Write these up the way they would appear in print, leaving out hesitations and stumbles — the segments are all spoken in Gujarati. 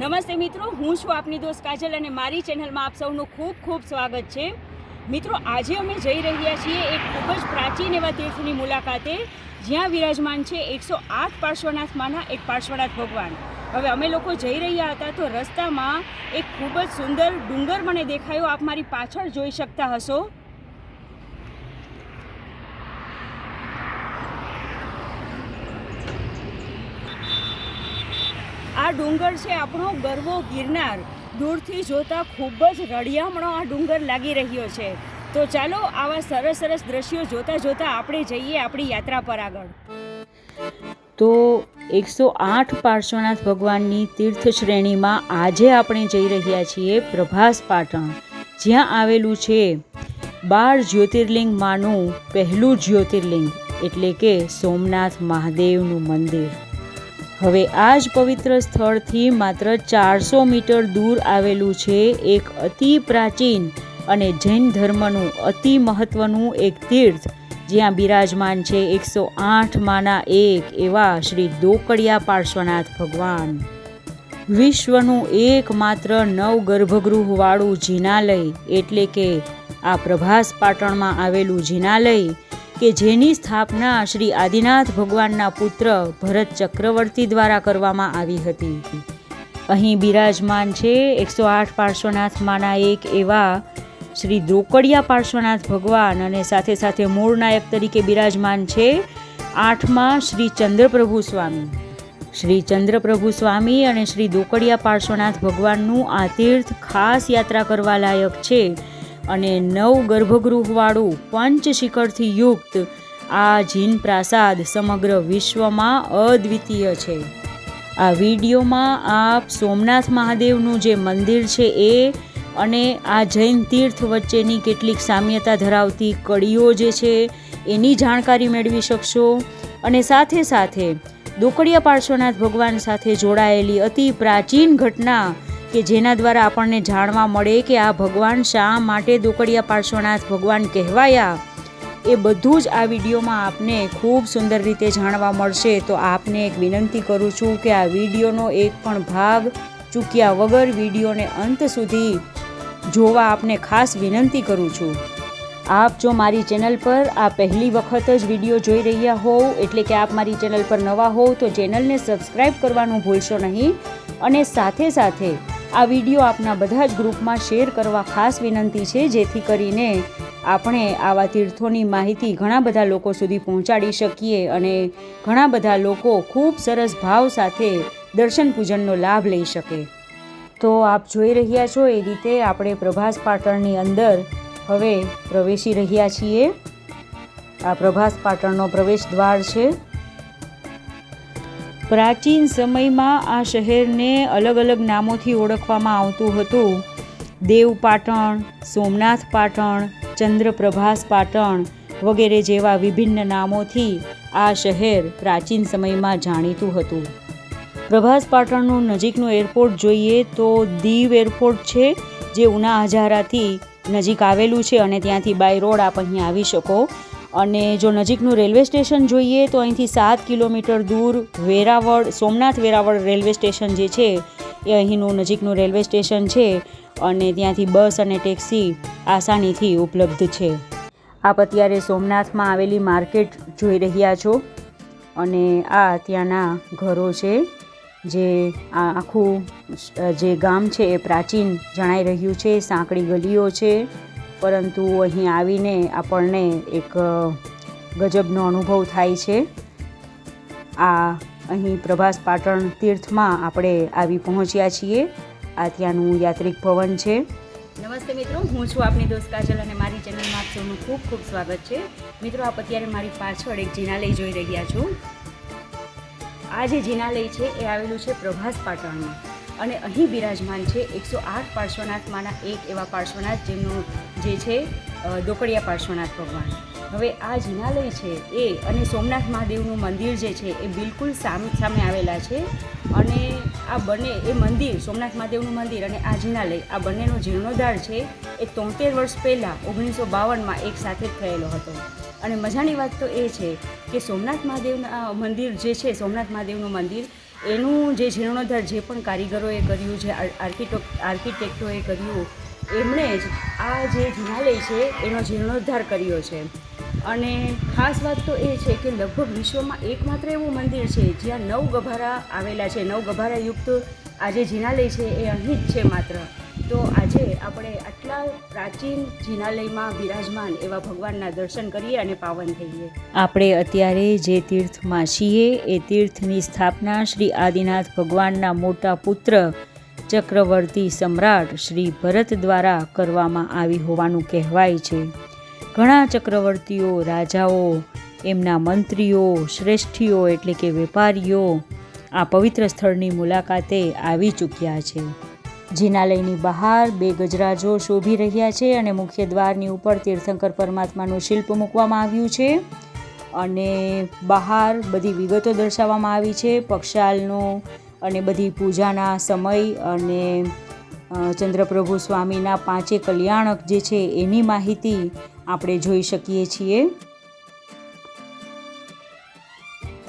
નમસ્તે મિત્રો, હું છું આપની દોસ્ત કાજલ અને મારી ચેનલમાં આપ સૌનું ખૂબ ખૂબ સ્વાગત છે. મિત્રો, આજે અમે જઈ રહ્યા છીએ એક ખૂબ જ પ્રાચીન એવા તીર્થની મુલાકાતે, જ્યાં વિરાજમાન છે 108 પાર્શ્વનાથમાંના એક પાર્શ્વનાથ ભગવાન. હવે અમે લોકો જઈ રહ્યા હતા તો રસ્તામાં એક ખૂબ જ સુંદર ડુંગર મને દેખાયો. આપ મારી પાછળ જોઈ શકતા હશો. આ ડુંગર છે આપણો ગરવો ગિરનાર. દૂરથી જોતા ખૂબ જ રળિયામણો આ ડુંગર લાગી રહ્યો છે. તો ચાલો આવા સરસ સરસ દ્રશ્યો જોતા જોતા આપણે જઈએ આપણી યાત્રા પર આગળ. તો 108 પાર્શ્વનાથ ભગવાનની તીર્થ શ્રેણીમાં આજે આપણે જઈ રહ્યા છીએ પ્રભાસ પાટણ, જ્યાં આવેલું છે 12 જ્યોતિર્લિંગમાંનું પહેલું જ્યોતિર્લિંગ એટલે કે સોમનાથ મહાદેવનું મંદિર. હવે આ જ પવિત્ર સ્થળથી માત્ર 400 મીટર દૂર આવેલું છે એક અતિ પ્રાચીન અને જૈન ધર્મનું અતિ મહત્વનું એક તીર્થ, જ્યાં બિરાજમાન છે 108 માંના એક એવા શ્રી દોકડિયા પાર્શ્વનાથ ભગવાન. વિશ્વનું એકમાત્ર 9 ગર્ભગૃહવાળું જિનાલય એટલે કે આ પ્રભાસ પાટણમાં આવેલું જિનાલય, કે જેની સ્થાપના શ્રી આદિનાથ ભગવાનના પુત્ર ભરત ચક્રવર્તી દ્વારા કરવામાં આવી હતી. અહીં બિરાજમાન છે 108 પાર્શ્વનાથમાંના એક એવા શ્રી દોકડિયા પાર્શ્વનાથ ભગવાન, અને સાથે સાથે મૂળ નાયક તરીકે બિરાજમાન છે 8મા શ્રી ચંદ્રપ્રભુ સ્વામી. શ્રી ચંદ્રપ્રભુ સ્વામી અને શ્રી દોકડિયા પાર્શ્વનાથ ભગવાનનું આ તીર્થ ખાસ યાત્રા કરવા લાયક છે, અને 9 ગર્ભગૃહવાળું પંચ શિખરથી યુક્ત આ જીન પ્રાસાદ સમગ્ર વિશ્વમાં અદ્વિતીય છે. આ વિડીયોમાં આપ સોમનાથ મહાદેવનું જે મંદિર છે એ અને આ જૈન તીર્થ વચ્ચેની કેટલીક સામ્યતા ધરાવતી કડીઓ જે છે એની જાણકારી મેળવી શકશો, અને સાથે સાથે દોકડિયા પાર્શ્વનાથ ભગવાન સાથે જોડાયેલી અતિ પ્રાચીન ઘટના કે જેના દ્વારા આપણને જાણવા મળે કે આ ભગવાન શા માટે દોકડિયા પાર્શ્વનાથ ભગવાન કહેવાયા, એ બધું જ આ વિડીયોમાં આપને ખૂબ સુંદર રીતે જાણવા મળશે. તો આપને એક વિનંતી કરું છું કે આ વિડીયોનો એક પણ ભાગ ચૂક્યા વગર વિડીયોને અંત સુધી જોવા આપને ખાસ વિનંતી કરું છું. આપ જો મારી ચેનલ પર આ પહેલી વખત જ વિડીયો જોઈ રહ્યા હોવ, એટલે કે આપ મારી ચેનલ પર નવા હોવ, તો ચેનલને સબસ્ક્રાઈબ કરવાનું ભૂલશો નહીં, અને સાથે સાથે આ વિડીયો આપના બધા જ ગ્રુપમાં શેર કરવા ખાસ વિનંતી છે, જેથી કરીને આપણે આવા તીર્થોની માહિતી ઘણા બધા લોકો સુધી પહોંચાડી શકીએ અને ઘણા બધા લોકો ખૂબ સરસ ભાવ સાથે દર્શન પૂજનનો લાભ લઈ શકે. તો આપ જોઈ રહ્યા છો એ રીતે આપણે પ્રભાસ પાટણની અંદર હવે પ્રવેશી રહ્યા છીએ. આ પ્રભાસ પાટણનો પ્રવેશ દ્વાર છે. પ્રાચીન સમયમાં આ શહેરને અલગ અલગ નામોથી ઓળખવામાં આવતું હતું. દેવ પાટણ, સોમનાથ પાટણ, ચંદ્રપ્રભાસ પાટણ વગેરે જેવા વિભિન્ન નામોથી આ શહેર પ્રાચીન સમયમાં જાણીતું હતું. પ્રભાસ પાટણનું નજીકનું એરપોર્ટ જોઈએ તો દીવ એરપોર્ટ છે, જે ઉના હજારાથી નજીક આવેલું છે, અને ત્યાંથી બાય રોડ આપ અહીંયા આવી શકો. અને જો નજીકનું રેલવે સ્ટેશન જોઈએ તો અહીંથી 7 કિલોમીટર દૂર વેરાવળ, સોમનાથ વેરાવળ રેલવે સ્ટેશન જે છે એ અહીંનું નજીકનું રેલવે સ્ટેશન છે, અને ત્યાંથી બસ અને ટેક્સી આસાનીથી ઉપલબ્ધ છે. આપ અત્યારે સોમનાથમાં આવેલી માર્કેટ જોઈ રહ્યા છો, અને આ ત્યાંના ઘરો છે. જે આ આખું જે ગામ છે એ પ્રાચીન જણાઈ રહ્યું છે. સાંકડી ગલીઓ છે, પરંતુ અહીં આવીને આપણને એક ગજબનો અનુભવ થાય છે. આ અહીં પ્રભાસ પાટણ તીર્થમાં આપણે આવી પહોંચ્યા છીએ. આ ત્યાંનું યાત્રિક ભવન છે. નમસ્તે મિત્રો, હું છું આપની દોસ્ત કાજલ અને મારી ચેનલમાં આપ સૌનું ખૂબ ખૂબ સ્વાગત છે. મિત્રો, આપ અત્યારે મારી પાછળ એક જિનાલય જોઈ રહ્યા છો. આ જે જિનાલય છે એ આવેલું છે પ્રભાસ પાટણમાં, અને અહીં બિરાજમાન છે 108 પાર્શ્વનાથમાંના એક એવા પાર્શ્વનાથ, જેમનું જે છે દોકડિયા પાર્શ્વનાથ ભગવાન. હવે આ જિનાલય છે એ અને સોમનાથ મહાદેવનું મંદિર જે છે એ બિલકુલ સામે આવેલા છે, અને આ બંને એ મંદિર, સોમનાથ મહાદેવનું મંદિર અને આ જિનાલય, આ બંનેનો જીર્ણોદ્ધાર છે એ 73 વર્ષ પહેલાં 1952માં એક સાથે જ થયેલો હતો. અને મજાની વાત તો એ છે કે સોમનાથ મહાદેવના મંદિર જે છે, સોમનાથ મહાદેવનું મંદિર, એનું જે જીર્ણોદ્ધાર જે પણ કારીગરોએ કર્યું, જે આર્કિટેક્ટોએ કર્યું, એમણે જ આ જે જિનાલય છે એનો જીર્ણોદ્ધાર કર્યો છે. અને ખાસ વાત તો એ છે કે લગભગ વિશ્વમાં એકમાત્ર એવું મંદિર છે જ્યાં 9 ગભારા આવેલા છે. 9 ગભારાયુક્ત આ જે જિનાલય છે એ અહીં જ છે માત્ર. તો આજે આપણે આટલા પ્રાચીન જિનાલયમાં બિરાજમાન એવા ભગવાનના દર્શન કરીએ અને પાવન થઈએ. આપણે અત્યારે જે તીર્થમાં છીએ એ તીર્થની સ્થાપના શ્રી આદિનાથ ભગવાનના મોટા પુત્ર ચક્રવર્તી સમ્રાટ શ્રી ભરત દ્વારા કરવામાં આવી હોવાનું કહેવાય છે. ઘણા ચક્રવર્તીઓ, રાજાઓ, એમના મંત્રીઓ, શ્રેષ્ઠીઓ એટલે કે વેપારીઓ આ પવિત્ર સ્થળની મુલાકાતે આવી ચૂક્યા છે. જિનાલયની બહાર 2 ગજરાજો શોભી રહ્યા છે અને મુખ્ય દ્વારની ઉપર તીર્થંકર પરમાત્માનું શિલ્પ મૂકવામાં આવ્યું છે અને બહાર બધી વિગતો દર્શાવવામાં આવી છે, પક્ષાલનો અને બધી પૂજાના સમય અને ચંદ્રપ્રભુ સ્વામીના 5 કલ્યાણક જે છે એની માહિતી આપણે જોઈ શકીએ છીએ.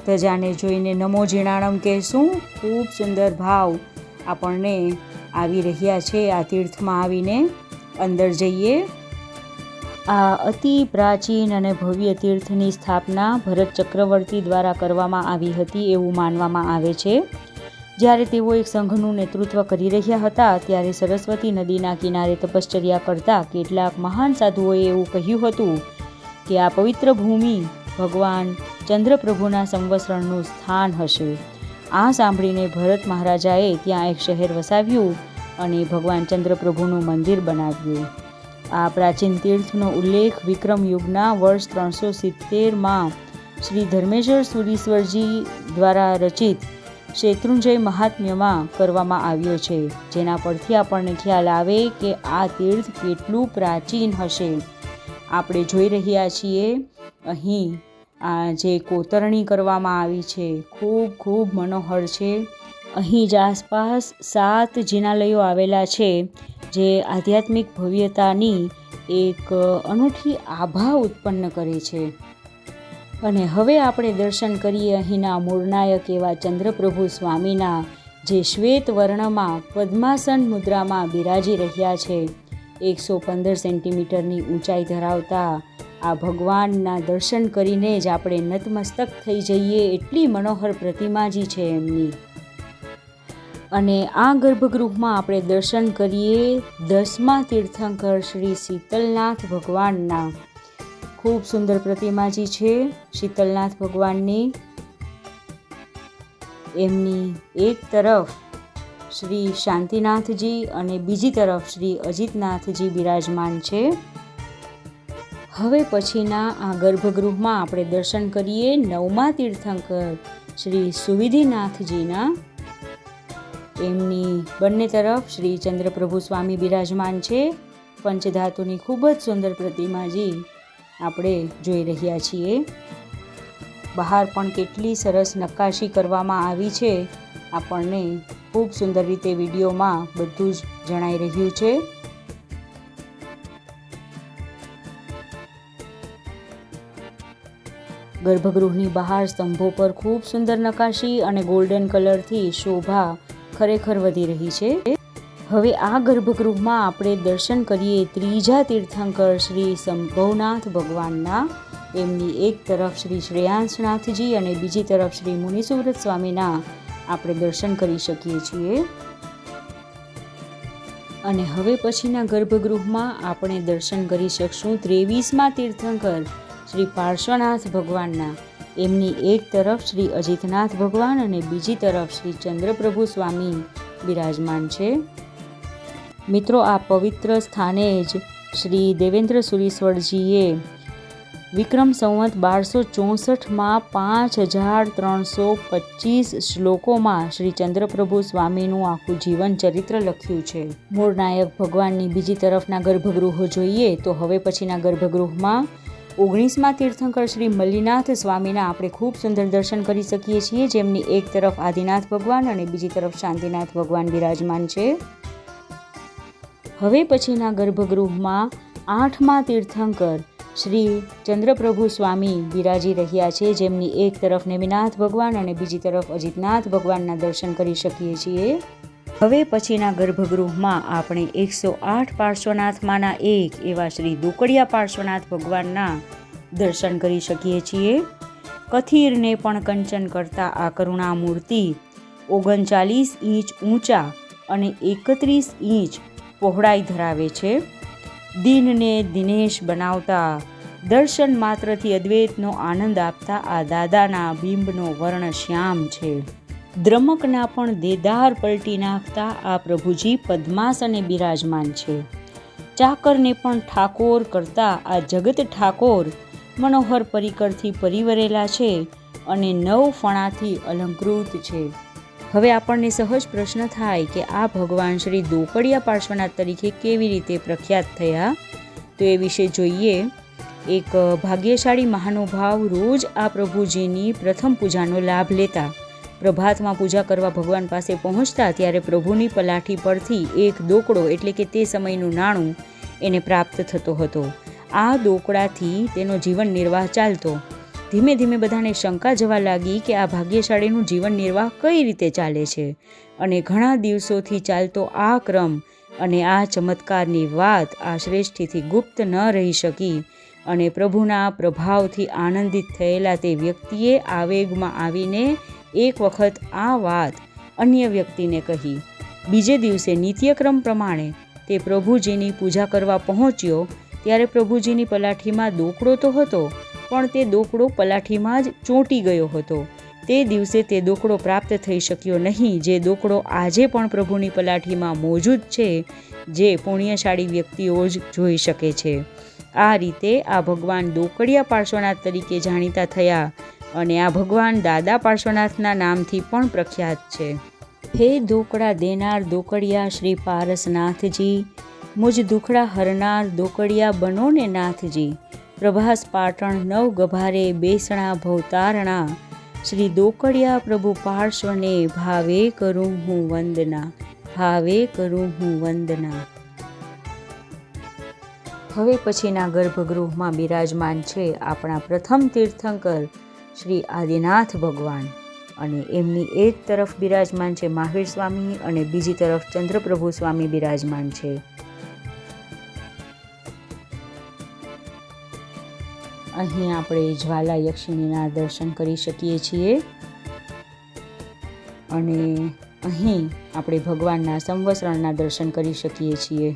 ધજાને જોઈને નમો જીણાણમ કહેશું. ખૂબ સુંદર ભાવ આપણને આવી રહ્યા છે આ તીર્થમાં આવીને. અંદર જઈએ. આ અતિ પ્રાચીન અને ભવ્ય તીર્થની સ્થાપના ભરત ચક્રવર્તી દ્વારા કરવામાં આવી હતી એવું માનવામાં આવે છે. જ્યારે તેઓ એક સંઘનું નેતૃત્વ કરી રહ્યા હતા ત્યારે સરસ્વતી નદીના કિનારે તપશ્ચર્યા કરતા કેટલાક મહાન સાધુઓએ એવું કહ્યું હતું કે આ પવિત્ર ભૂમિ ભગવાન ચંદ્રપ્રભુના સંવત્સરણનું સ્થાન હશે. આ સાંભળીને ભરત મહારાજાએ ત્યાં એક શહેર વસાવ્યું અને ભગવાન ચંદ્રપ્રભુનું મંદિર બનાવ્યું. આ પ્રાચીન તીર્થનો ઉલ્લેખ વિક્રમ યુગના વર્ષ 370માં શ્રી ધર્મેશ્વર સુરીશ્વરજી દ્વારા રચિત શેત્રુંજય મહાત્મ્યમાં કરવામાં આવ્યો છે, જેના પરથી આપણને ખ્યાલ આવે કે આ તીર્થ કેટલું પ્રાચીન હશે. આપણે જોઈ રહ્યા છીએ અહીં આ જે કોતરણી કરવામાં આવી છે ખૂબ મનોહર છે. અહીં જ આસપાસ 7 જિનાલયો આવેલા છે જે આધ્યાત્મિક ભવ્યતાની એક અનોખી આભા ઉત્પન્ન કરે છે. અને હવે આપણે દર્શન કરીએ અહીંના મૂળનાયક એવા ચંદ્રપ્રભુ સ્વામીના, જે શ્વેત વર્ણમાં પદ્માસન મુદ્રામાં બિરાજી રહ્યા છે. 115 સેન્ટીમીટરની ઊંચાઈ ધરાવતા આ ભગવાનના દર્શન કરીને જ આપણે નતમસ્તક થઈ જઈએ એટલી મનોહર પ્રતિમાજી છે એમની. અને આ ગર્ભગૃહમાં આપણે દર્શન કરીએ 10મા તીર્થંકર શ્રી શીતલનાથ ભગવાનના. ખૂબ સુંદર પ્રતિમાજી છે શીતલનાથ ભગવાનની. એમની એક તરફ શ્રી શાંતિનાથજી અને બીજી તરફ શ્રી અજીતનાથજી બિરાજમાન છે. હવે પછીના આ ગર્ભગૃહમાં આપણે દર્શન કરીએ 9મા તીર્થંકર શ્રી સુવિધિનાથજીના. એમની બંને તરફ શ્રી ચંદ્રપ્રભુ સ્વામી બિરાજમાન છે. પંચધાતુની ખૂબ જ સુંદર પ્રતિમાજી આપણે જોઈ રહ્યા છીએ. બહાર પણ કેટલી સરસ નક્કાશી કરવામાં આવી છે આપણને ખૂબ સુંદર રીતે વિડીયોમાં બધું જ જણાઈ રહ્યું છે. ગર્ભગૃહની બહાર સ્તંભો પર ખૂબ સુંદર નક્કાશી અને ગોલ્ડન કલરથી શોભા ખરેખર વધી રહી છે. હવે આ ગર્ભગૃહમાં આપણે દર્શન કરીએ 3જા તીર્થંકર શ્રી શંભવનાથ ભગવાનના. એમની એક તરફ શ્રી શ્રેયાંશનાથજી અને બીજી તરફ શ્રી મુનિસુવ્રત સ્વામીના આપણે દર્શન કરી શકીએ છીએ. અને હવે પછીના ગર્ભગૃહમાં આપણે દર્શન કરી શકશું 23મા તીર્થંકર શ્રી પાર્શ્વનાથ ભગવાનના. એમની એક તરફ શ્રી અજીતનાથ ભગવાન અને બીજી તરફ શ્રી ચંદ્રપ્રભુ સ્વામી બિરાજમાન છે. મિત્રો, આ પવિત્ર સ્થાને જ શ્રી દેવેન્દ્ર સુરીશ્વરજીએ વિક્રમ સંવત 1264માં 5325 શ્લોકોમાં શ્રી ચંદ્રપ્રભુ સ્વામીનું આખું જીવન ચરિત્ર લખ્યું છે. મૂળનાયક ભગવાનની બીજી તરફના ગર્ભગૃહો જોઈએ તો હવે પછીના ગર્ભગૃહમાં 19મા તીર્થંકર શ્રી મલ્લીનાથ સ્વામીના આપણે ખૂબ સુંદર દર્શન કરી શકીએ છીએ, જેમની એક તરફ આદિનાથ ભગવાન અને બીજી તરફ શાંતિનાથ ભગવાન બિરાજમાન છે. હવે પછીના ગર્ભગૃહમાં 8મા તીર્થંકર શ્રી ચંદ્રપ્રભુ સ્વામી બિરાજી રહ્યા છે, જેમની એક તરફ નેમિનાથ ભગવાન અને બીજી તરફ અજિતનાથ ભગવાનના દર્શન કરી શકીએ છીએ. હવે પછીના ગર્ભગૃહમાં આપણે 108 પાર્શ્વનાથમાંના એક એવા શ્રી દોકડિયા પાર્શ્વનાથ ભગવાનના દર્શન કરી શકીએ છીએ. કથિરને પણ કંચન કરતા આ કરુણા મૂર્તિ 39 ઇંચ ઊંચા અને 31 ઇંચ પહોળાઈ ધરાવે છે. દિનને દિનેશ બનાવતા, દર્શન માત્રથી અદ્વૈતનો આનંદ આપતા આ દાદાના બિંબનો વર્ણ શ્યામ છે. દ્રમકના પણ દેદાર પલટી નાખતા આ પ્રભુજી પદ્માસને બિરાજમાન છે. ચાકરને પણ ઠાકોર કરતા આ જગત ઠાકોર મનોહર પરિકરથી પરિવરેલા છે અને 9 ફણાથી અલંકૃત છે. હવે આપણને સહજ પ્રશ્ન થાય કે આ ભગવાન શ્રી દોકડિયા પાર્શ્વનાથ તરીકે કેવી રીતે પ્રખ્યાત થયા, તો એ વિશે જોઈએ. એક ભાગ્યશાળી મહાનુભાવ રોજ આ પ્રભુજીની પ્રથમ પૂજાનો લાભ લેતા. પ્રભાતમાં પૂજા કરવા ભગવાન પાસે પહોંચતા ત્યારે પ્રભુની પલાઠી પરથી એક દોકડો એટલે કે તે સમયનું નાણું એને પ્રાપ્ત થતો હતો. આ દોકડાથી તેનો જીવન નિર્વાહ ચાલતો. ધીમે ધીમે બધાને શંકા જવા લાગી કે આ ભાગ્યશાળીનું જીવન નિર્વાહ કઈ રીતે ચાલે છે, અને ઘણા દિવસોથી ચાલતો આ ક્રમ અને આ ચમત્કારની વાત આ શ્રેષ્ઠીથી ગુપ્ત ન રહી શકી અને પ્રભુના પ્રભાવથી આનંદિત થયેલા તે વ્યક્તિએ આવેગમાં આવીને એક વખત આ વાત અન્ય વ્યક્તિને કહી. બીજે દિવસે નિત્યક્રમ પ્રમાણે તે પ્રભુજીની પૂજા કરવા પહોંચ્યો ત્યારે પ્રભુજીની પલાઠીમાં દોકડો તો હતો, પણ તે દોકડો પલાઠીમાં જ ચોંટી ગયો હતો. તે દિવસે તે દોકડો પ્રાપ્ત થઈ શક્યો નહીં, જે દોકડો આજે પણ પ્રભુની પલાઠીમાં મોજૂદ છે, જે પુણ્યશાળી વ્યક્તિઓ જ જોઈ શકે છે. આ રીતે આ ભગવાન દોકડિયા પાર્શ્વનાથ તરીકે જાણીતા થયા અને આ ભગવાન દાદા પાર્શ્વનાથના નામથી પણ પ્રખ્યાત છે. હે દોકડા દેનાર દોકડિયા શ્રી પારસનાથજી, મુજ દુખડા હરનાર દોકડિયા બનો ને નાથજી. પ્રભાસ પાટણ 9 ગભારે બેસણા ભવતારણા, શ્રી દોકડિયા પ્રભુ પાર્શ્વને ભાવે કરું હું વંદના, ભાવે કરું હું વંદના. હવે પછીના ગર્ભગૃહમાં બિરાજમાન છે આપણા પ્રથમ તીર્થંકર શ્રી આદિનાથ ભગવાન, અને એમની એક તરફ બિરાજમાન છે મહાવીર સ્વામી અને બીજી તરફ ચંદ્રપ્રભુ સ્વામી બિરાજમાન છે. અહીં આપણે જ્વાલા યક્ષિણીના દર્શન કરી શકીએ છીએ અને અહીં આપણે ભગવાનના સંવત્સરણના દર્શન કરી શકીએ છીએ.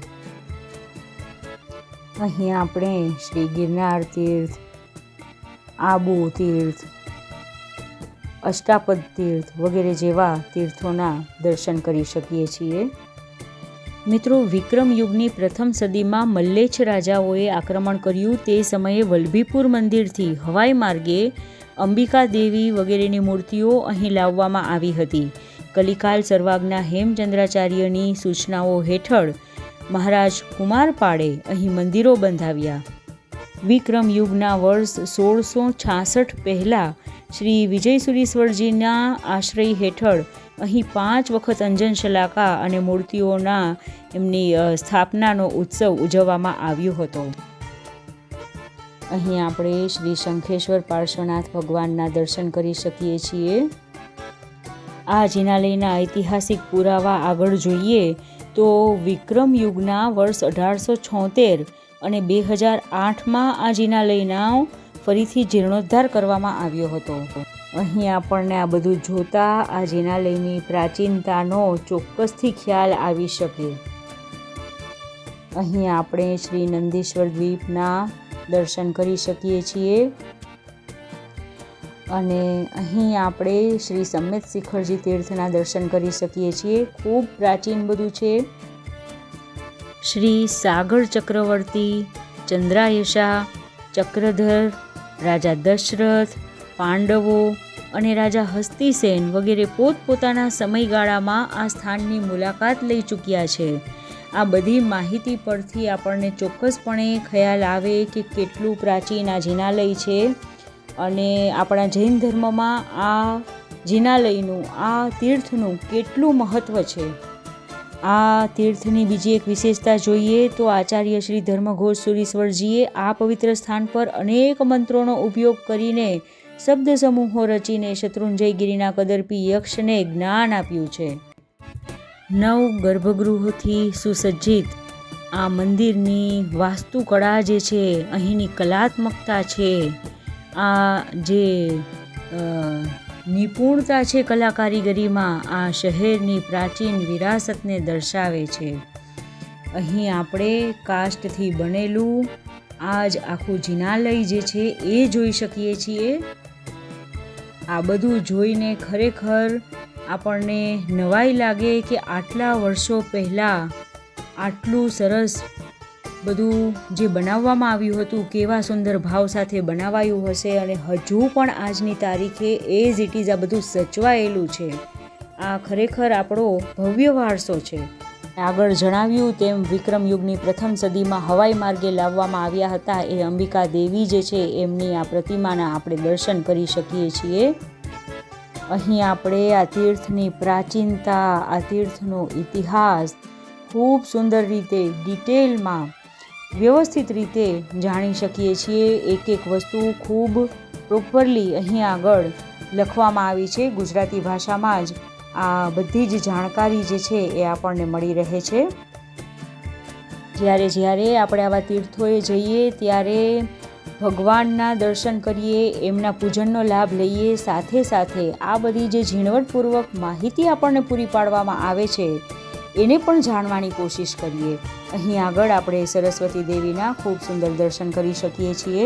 અહીં આપણે શ્રી ગિરનાર તીર્થ, આબુ તીર્થ, અષ્ટાપદ તીર્થ વગેરે જેવા તીર્થોના દર્શન કરી શકીએ છીએ. મિત્રો, વિક્રમ યુગની પ્રથમ સદીમાં મલ્લેચ્છ રાજાઓએ આક્રમણ કર્યું તે સમયે વલ્લભીપુર મંદિરથી હવાઈ માર્ગે અંબિકા દેવી વગેરેની મૂર્તિઓ અહીં લાવવામાં આવી હતી. કલિકાલ સર્વાજ્ઞા હેમચંદ્રાચાર્યની સૂચનાઓ હેઠળ મહારાજ કુમારપાળે અહીં મંદિરો બંધાવ્યા. વિક્રમ યુગના વર્ષ 1666 પહેલાં શ્રી વિજયસુરીશ્વરજીના આશ્રય હેઠળ અહીં 5 વખત અંજન શલાકા અને મૂર્તિઓના એમની સ્થાપનાનો ઉત્સવ ઉજવવામાં આવ્યો હતો. અહીં આપણે શ્રી શંખેશ્વર પાર્શ્વનાથ ભગવાનના દર્શન કરી શકીએ છીએ. આ જિનાલયના ઐતિહાસિક પુરાવા આગળ જોઈએ તો વિક્રમ યુગના વર્ષ 1876 અને 2008માં આ જિનાલયનો ફરીથી જીર્ણોદ્ધાર કરવામાં આવ્યો હતો. અહીં આપણને આ બધું જોતા આ જિનાલયની પ્રાચીનતાનો ચોક્કસથી ખ્યાલ આવી શકે. અહીં આપણે શ્રી નંદીશ્વર દ્વીપના દર્શન કરી શકીએ છીએ અને અહીં આપણે શ્રી સમ્મેત શિખરજી તીર્થના દર્શન કરી શકીએ છીએ. ખૂબ પ્રાચીન બધું છે. શ્રી સાગર ચક્રવર્તી, ચંદ્રાયશા, ચક્રધર, રાજા દશરથ, પાંડવો અને રાજા હસ્તિસેન વગેરે પોતપોતાના સમયગાળામાં આ સ્થાનની મુલાકાત લઈ ચૂક્યા છે. આ બધી માહિતી પરથી આપણને ચોક્કસપણે ખ્યાલ આવે કે કેટલું પ્રાચીન આ જિનાલય છે અને આપણા જૈન ધર્મમાં આ જિનાલયનું, આ તીર્થનું કેટલું મહત્ત્વ છે. આ તીર્થની બીજી એક વિશેષતા જોઈએ તો આચાર્ય શ્રી ધર્મઘોષ સુરીશ્વરજીએ આ પવિત્ર સ્થાન પર અનેક મંત્રોનો ઉપયોગ કરીને શબ્દ સમૂહો રચીને શત્રુંજયગીરીના કદર્પી યક્ષને જ્ઞાન આપ્યું છે. 9 ગર્ભગૃહોથી સુસજ્જિત આ મંદિરની વાસ્તુકળા જે છે, અહીંની કલાત્મકતા છે, આ જે નિપુણતા છે કલા કારીગરીમાં, આ શહેરની પ્રાચીન વિરાસતને દર્શાવે છે. અહીં આપણે કાષ્ઠથી બનેલું આ જ આખું જિનાલય જે છે એ જોઈ શકીએ છીએ. આ બધું જોઈને ખરેખર આપણને નવાઈ લાગે કે આટલા વર્ષો પહેલાં આટલું સરસ બધું જે બનાવવામાં આવ્યું હતું કેવા સુંદર ભાવ સાથે બનાવાયું હશે, અને હજુ પણ આજની તારીખે એઝ ઇટ ઇઝ આ બધું સચવાયેલું છે. આ ખરેખર આપણો ભવ્ય વારસો છે. આગળ જણાવ્યું તેમ વિક્રમ યુગની પ્રથમ સદીમાં હવાઈ માર્ગે લાવવામાં આવ્યા હતા એ અંબિકા દેવી જે છે એમની આ પ્રતિમાના આપણે દર્શન કરી શકીએ છીએ. અહીં આપણે આ તીર્થની પ્રાચીનતા, આ તીર્થનો ઇતિહાસ ખૂબ સુંદર રીતે ડિટેલમાં વ્યવસ્થિત રીતે જાણી શકીએ છીએ. એક એક વસ્તુ ખૂબ પ્રોપરલી અહીં આગળ લખવામાં આવી છે. ગુજરાતી ભાષામાં જ આ બધી જ જાણકારી જે છે એ આપણને મળી રહે છે. જ્યારે આપણે આવા તીર્થોએ જઈએ ત્યારે ભગવાનના દર્શન કરીએ, એમના પૂજનનો લાભ લઈએ, સાથે સાથે આ બધી જે ઝીણવટપૂર્વક માહિતી આપણને પૂરી પાડવામાં આવે છે એને પણ જાણવાની કોશિશ કરીએ. અહીં આગળ આપણે સરસ્વતી દેવીના ખૂબ સુંદર દર્શન કરી શકીએ છીએ.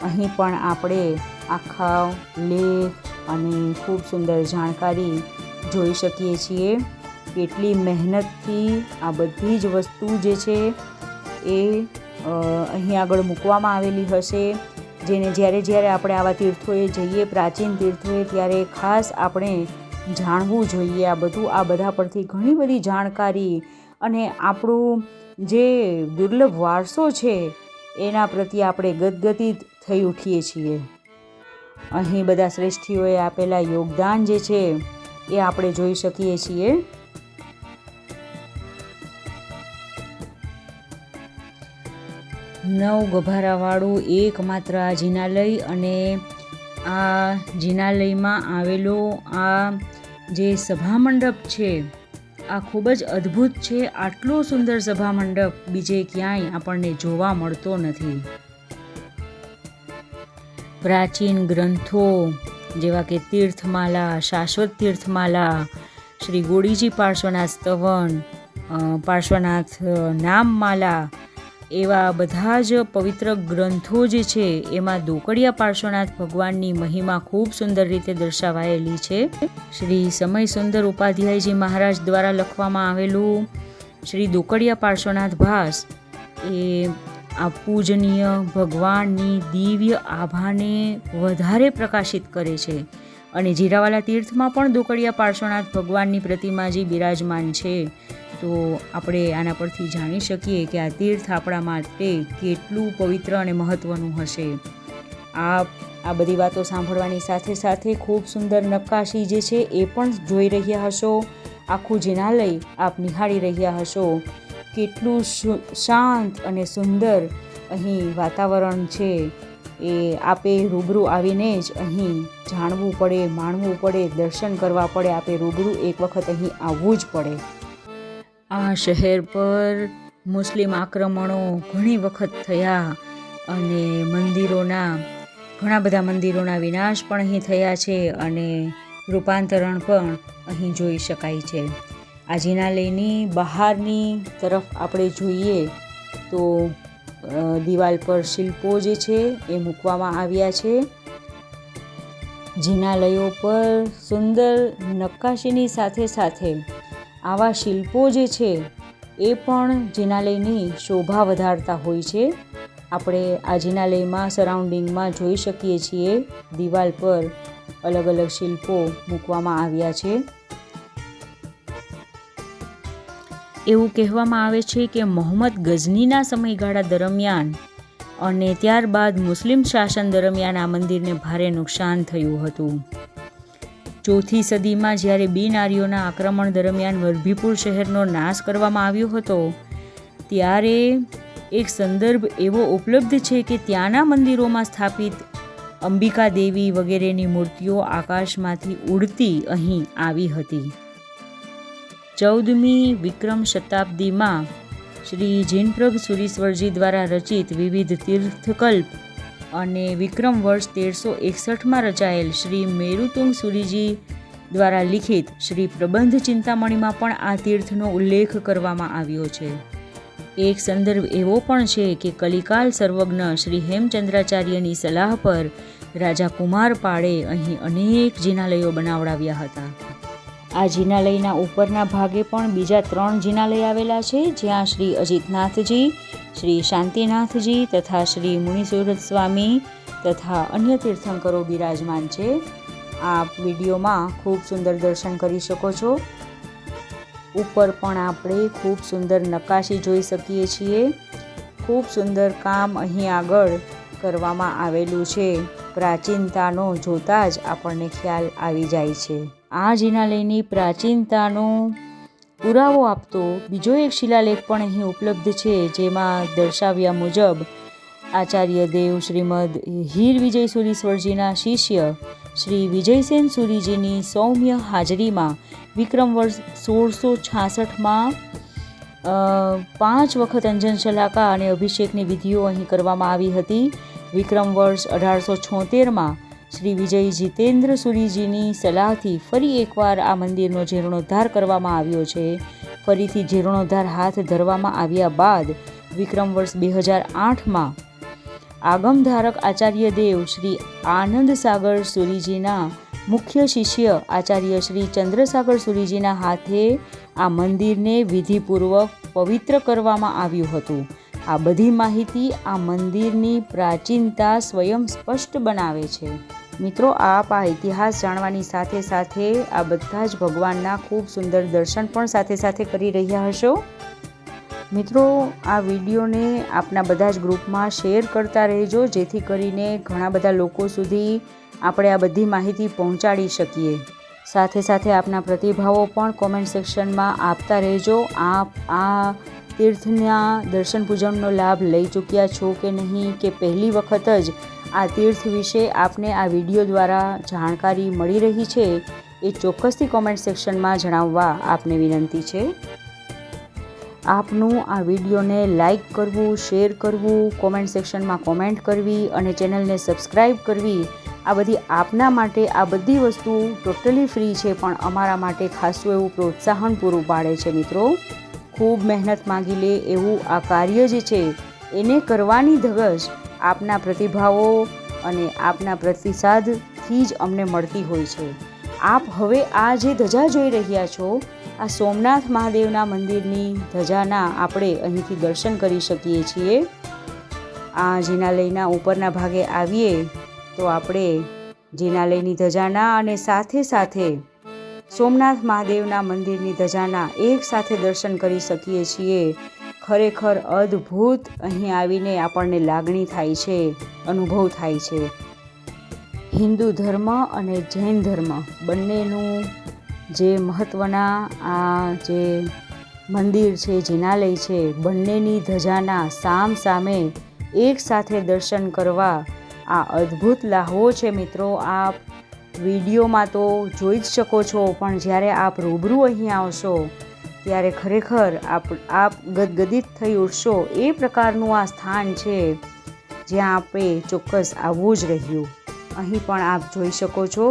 અહીં પણ આપણે આખા લેખ અને ખૂબ સુંદર જાણકારી જોઈ શકીએ છીએ. કેટલી મહેનતથી આ બધી જ વસ્તુ જે છે એ અહીં આગળ મૂકવામાં આવેલી હશે, જેને જ્યારે આપણે આવા તીર્થોએ જઈએ, પ્રાચીન તીર્થોએ, ત્યારે ખાસ આપણે જાણવું જોઈએ. આ બધું, આ બધા પરથી ઘણી બધી જાણકારી અને આપણું જે દુર્લભ વારસો છે એના પ્રત્યે આપણે ગદગદિત થઈ ઉઠીએ છીએ. અહીં બધા શ્રેષ્ઠીઓએ આપેલા યોગદાન જે છે એ આપણે જોઈ શકીએ છીએ. નવ ગભારાવાળું એકમાત્ર આ જિનાલય, અને આ જિનાલયમાં આવેલો આ જે સભામંડપ છે આ ખૂબ જ અદ્ભુત છે. આટલો સુંદર સભામંડપ બીજે ક્યાંય આપણને જોવા મળતો નથી. પ્રાચીન ગ્રંથો જેવા કે તીર્થમાલા, શાશ્વત તીર્થમાલા, શ્રી ગોડીજી પાર્શ્વનાથ સ્તવન, પાર્શ્વનાથ નામમાલા, એવા બધા જ પવિત્ર ગ્રંથો જે છે એમાં દોકડિયા પાર્શ્વનાથ ભગવાનની મહિમા ખૂબ સુંદર રીતે દર્શાવાયેલી છે. શ્રી સમય સુંદર ઉપાધ્યાયજી મહારાજ દ્વારા લખવામાં આવેલું શ્રી દોકડિયા પાર્શ્વનાથ ભાસ એ આ પૂજનીય ભગવાનની દિવ્ય આભાને વધારે પ્રકાશિત કરે છે. અને જીરાવાલા તીર્થમાં પણ દોકડિયા પાર્શ્વનાથ ભગવાનની પ્રતિમાજી બિરાજમાન છે. તો આપણે આના પરથી જાણી શકીએ કે આ તીર્થ આપણા માટે કેટલું પવિત્ર અને મહત્ત્વનું હશે. આ બધી વાતો સાંભળવાની સાથે સાથે ખૂબ સુંદર નક્કાશી જે છે એ પણ જોઈ રહ્યા હશો. આખું જિનાલય આપ નિહાળી રહ્યા હશો. કેટલું શાંત અને સુંદર અહીં વાતાવરણ છે એ આપે રૂબરૂ આવીને જ અહીં જાણવું પડે, માણવું પડે, દર્શન કરવા પડે. આપે રૂબરૂ એક વખત અહીં આવવું જ પડે. આ શહેર પર મુસ્લિમ આક્રમણો ઘણી વખત થયા અને ઘણા બધા મંદિરોના વિનાશ પણ અહીં થયા છે અને રૂપાંતરણ પણ અહીં જોઈ શકાય છે. આ જિનાલયની બહારની તરફ આપણે જોઈએ તો દિવાલ પર શિલ્પો જે છે એ મૂકવામાં આવ્યા છે. જિનાલયો પર સુંદર નક્કાશીની સાથે સાથે આવા શિલ્પો જે છે એ પણ જિનાલયની શોભા વધારતા હોય છે. આપણે આ જિનાલયમાં સરાઉન્ડિંગમાં જોઈ શકીએ છીએ દિવાલ પર અલગ અલગ શિલ્પો મૂકવામાં આવ્યા છે. એવું કહેવામાં આવે છે કે મોહમ્મદ ગઝનીના સમયગાળા દરમિયાન અને ત્યારબાદ મુસ્લિમ શાસન દરમિયાન આ મંદિરને ભારે નુકસાન થયું હતું. ચોથી સદીમાં જ્યારે બિન આર્યોના આક્રમણ દરમિયાન વલભીપુર શહેરનો નાશ કરવામાં આવ્યો હતો, ત્યારે એક સંદર્ભ એવો ઉપલબ્ધ છે કે ત્યાંના મંદિરોમાં સ્થાપિત અંબિકા દેવી વગેરેની મૂર્તિઓ આકાશમાંથી ઉડતી અહીં આવી હતી. 14મી વિક્રમ શતાબ્દીમાં શ્રી જીનપ્રભ સુરીશ્વરજી દ્વારા રચિત વિવિધ તીર્થકલ્પ અને વિક્રમ વર્ષ 1361માં રચાયેલ શ્રી મેરુતુંગ સુરીજી દ્વારા લિખિત શ્રી પ્રબંધ ચિંતામણીમાં પણ આ તીર્થનો ઉલ્લેખ કરવામાં આવ્યો છે. એક સંદર્ભ એવો પણ છે કે કલિકાલ સર્વજ્ઞ શ્રી હેમચંદ્રાચાર્યની સલાહ પર રાજા કુમારપાળે અહીં અનેક જિનાલયો બનાવડાવ્યા હતા. આ જિનાલયના ઉપરના ભાગે પણ બીજા 3 જિનાલય આવેલા છે, જ્યાં શ્રી અજીતનાથજી, શ્રી શાંતિનાથજી તથા શ્રી મુનિસુરત સ્વામી તથા અન્ય તીર્થંકરો બિરાજમાન છે. આપ વિડીયોમાં ખૂબ સુંદર દર્શન કરી શકો છો. ઉપર પણ આપણે ખૂબ સુંદર નકાશી જોઈ શકીએ છીએ. ખૂબ સુંદર કામ અહીં આગળ કરવામાં આવેલું છે. પ્રાચીનતાનો જોતાં જ આપણને ખ્યાલ આવી જાય છે. આ જિનાલયની પ્રાચીનતાનો પુરાવો આપતો બીજો એક શિલાલેખ પણ અહીં ઉપલબ્ધ છે, જેમાં દર્શાવ્યા મુજબ આચાર્ય દેવ શ્રીમદ હીર વિજય સુરીશ્વરજીના શિષ્ય શ્રી વિજયસેન સુરીજીની સૌમ્ય હાજરીમાં વિક્રમ વર્ષ 1666માં 5 વખત અંજન શલાકા અને અભિષેકની વિધિઓ અહીં કરવામાં આવી હતી. વિક્રમ વર્ષ 1876માં શ્રી વિજય જીતેન્દ્ર સુરીજીની સલાહથી ફરી એકવાર આ મંદિરનો જીર્ણોદ્ધાર કરવામાં આવ્યો છે. ફરીથી જીર્ણોદ્ધાર હાથ ધરવામાં આવ્યા બાદ વિક્રમ વર્ષ 2008માં આગમધારક આચાર્ય દેવ શ્રી આનંદ સાગર સુરીજીના મુખ્ય શિષ્ય આચાર્ય શ્રી ચંદ્રસાગર સુરીજીના હાથે આ મંદિરને વિધિપૂર્વક પવિત્ર કરવામાં આવ્યું હતું. આ બધી માહિતી આ મંદિરની પ્રાચીનતા સ્વયં સ્પષ્ટ બનાવે છે. મિત્રો, આપ આ ઇતિહાસ જાણવાની સાથે સાથે આ બધા જ ભગવાનના ખૂબ સુંદર દર્શન પણ સાથે સાથે કરી રહ્યા હશો. મિત્રો, આ વિડીયોને આપના બધા જ ગ્રુપમાં શેર કરતા રહેજો, જેથી કરીને ઘણા બધા લોકો સુધી આપણે આ બધી માહિતી પહોંચાડી શકીએ. સાથે સાથે આપના પ્રતિભાવો પણ કોમેન્ટ સેક્શનમાં આપતા રહેજો. આપ આ તીર્થના દર્શન પૂજનનો લાભ લઈ ચૂક્યા છો કે નહીં, કે પહેલી વખત જ આ તીર્થ વિશે આપને આ વિડીયો દ્વારા જાણકારી મળી રહી છે, એ ચોક્કસથી કોમેન્ટ સેક્શનમાં જણાવવા આપને વિનંતી છે. આપનું આ વિડીયોને લાઈક કરવું, શેર કરવું, કોમેન્ટ સેક્શનમાં કોમેન્ટ કરવી અને ચેનલને સબસ્ક્રાઈબ કરવી, આ બધી આપના માટે આ બધી વસ્તુ ટોટલી ફ્રી છે, પણ અમારા માટે ખાસું એવું પ્રોત્સાહન પૂરું પાડે છે. મિત્રો, ખૂબ મહેનત માંગી લે એવું આ કાર્ય જે છે એને કરવાની ધગશ આપના પ્રતિભાવો અને આપના પ્રતિસાદથી જ અમને મળતી હોય છે. આપ હવે આ જે ધજા જોઈ રહ્યા છો, આ સોમનાથ મહાદેવના મંદિરની ધજાના આપણે અહીંથી દર્શન કરી શકીએ છીએ. આ જિનાલયના ઉપરના ભાગે આવીએ તો આપણે જિનાલયની ધજાના અને સાથે સાથે સોમનાથ મહાદેવના મંદિરની ધજાના એક સાથે દર્શન કરી શકીએ છીએ. ખરેખર અદ્ભુત અહીં આવીને આપણને લાગણી થાય છે, અનુભવ થાય છે. હિન્દુ ધર્મ અને જૈન ધર્મ બંનેનું જે મહત્ત્વના આ જે મંદિર છે, જિનાલય છે, બંનેની ધજાના સામ સામે એક સાથે દર્શન કરવા આ અદ્ભુત લાહવો છે. મિત્રો, આપ વિડીયોમાં તો જોઈ જ શકો છો, પણ જ્યારે આપ રૂબરૂ અહીં આવશો ત્યારે ખરેખર આપ ગદગદિત થઈ ઉઠશો. એ પ્રકારનું આ સ્થાન છે જ્યાં આપણે ચોક્કસ આવવું જ રહ્યું. અહીં પણ આપ જોઈ શકો છો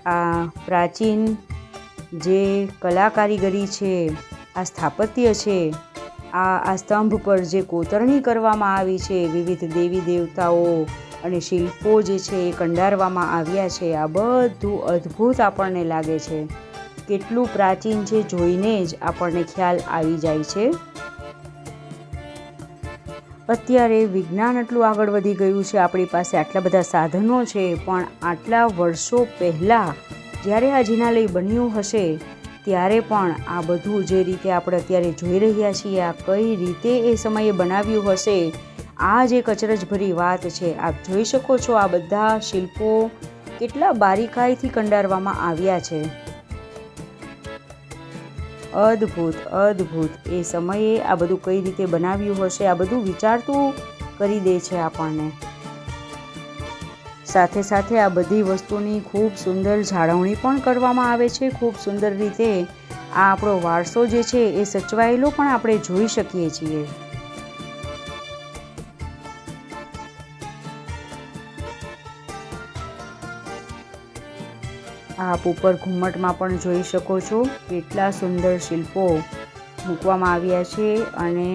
આ પ્રાચીન જે કલા કારીગરી છે, આ સ્થાપત્ય છે, આ સ્તંભ પર જે કોતરણી કરવામાં આવી છે, વિવિધ દેવી દેવતાઓ અને શિલ્પો જે છે એ કંડારવામાં આવ્યા છે, આ બધું અદ્ભુત આપણને લાગે છે. કેટલું પ્રાચીન છે જોઈને જ આપણને ખ્યાલ આવી જાય છે. અત્યારે વિજ્ઞાન આટલું આગળ વધી ગયું છે, આપણી પાસે આટલા બધા સાધનો છે, પણ આટલા વર્ષો પહેલાં જ્યારે આ જિનાલય બન્યું હશે ત્યારે પણ આ બધું જે રીતે આપણે અત્યારે જોઈ રહ્યા છીએ, આ કઈ રીતે એ સમયે બનાવ્યું હશે, આ જ એક અચરજભરી વાત છે. આપ જોઈ શકો છો આ બધા શિલ્પો કેટલા બારીકાઈથી કંડારવામાં આવ્યા છે. અદ્ભુત અદ્ભુત. એ સમયે આ બધું કઈ રીતે બનાવ્યું હશે, આ બધું વિચારતું કરી દે છે આપણને. સાથે સાથે આ બધી વસ્તુની ખૂબ સુંદર જાળવણી પણ કરવામાં આવે છે. ખૂબ સુંદર રીતે આ આપણો વારસો જે છે એ સચવાયેલો પણ આપણે જોઈ શકીએ છીએ. આપ ઉપર ઘુમ્મટમાં પણ જોઈ શકો છો કેટલા સુંદર શિલ્પો મૂકવામાં આવ્યા છે અને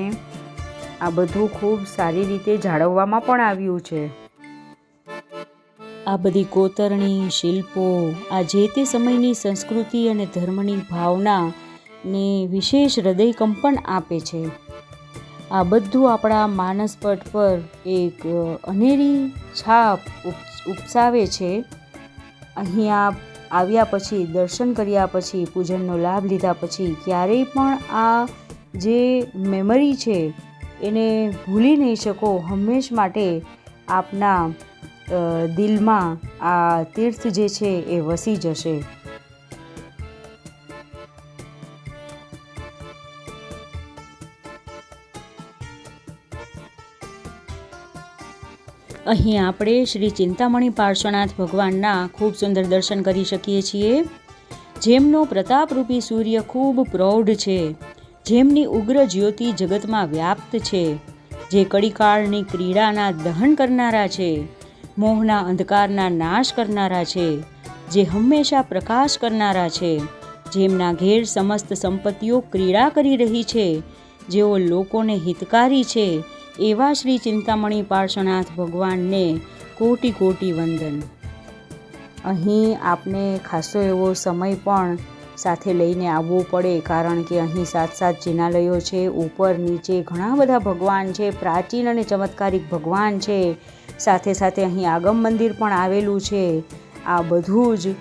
આ બધું ખૂબ સારી રીતે જાળવવામાં પણ આવ્યું છે. આ બધી કોતરણી શિલ્પો આ જે તે સમયની સંસ્કૃતિ અને ધર્મની ભાવનાને વિશેષ હૃદયકંપન આપે છે. આ બધું આપણા માનસપટ પર એક અનેરી છાપ ઉપસાવે છે. અહીંયા આવ્યા પછી, દર્શન કર્યા પછી, પૂજનનો લાભ લીધા પછી ક્યારેય પણ આ જે મેમરી છે એને ભૂલી નહીં શકો. હંમેશ માટે આપના દિલમાં આ તીર્થ જે છે એ વસી જશે. અહીં આપણે શ્રી ચિંતામણી પાર્શ્વનાથ ભગવાનના ખૂબ સુંદર દર્શન કરી શકીએ છીએ, જેમનો પ્રતાપરૂપી સૂર્ય ખૂબ પ્રૌઢ છે, જેમની ઉગ્ર જ્યોતિ જગતમાં વ્યાપ્ત છે, જે કળીકાળની ક્રીડાના દહન કરનારા છે, મોહના અંધકારના નાશ કરનારા છે, જે હંમેશા પ્રકાશ કરનારા છે, જેમના ઘેર સમસ્ત સંપત્તિઓ ક્રીડા કરી રહી છે, જેઓ લોકોને હિતકારી છે, એવા શ્રી ચિંતામણી પાર્શ્વનાથ ભગવાનને કોટી કોટી વંદન. અહીં આપને ખાસો એવો સમય પણ સાથે લઈને આવવો પડે, કારણ કે અહીં 7 જિનાલયો છે. ઉપર નીચે ઘણા બધા ભગવાન છે, પ્રાચીન અને ચમત્કારિક ભગવાન છે. સાથે સાથે અહીં આગમ મંદિર પણ આવેલું છે. આ બધું જ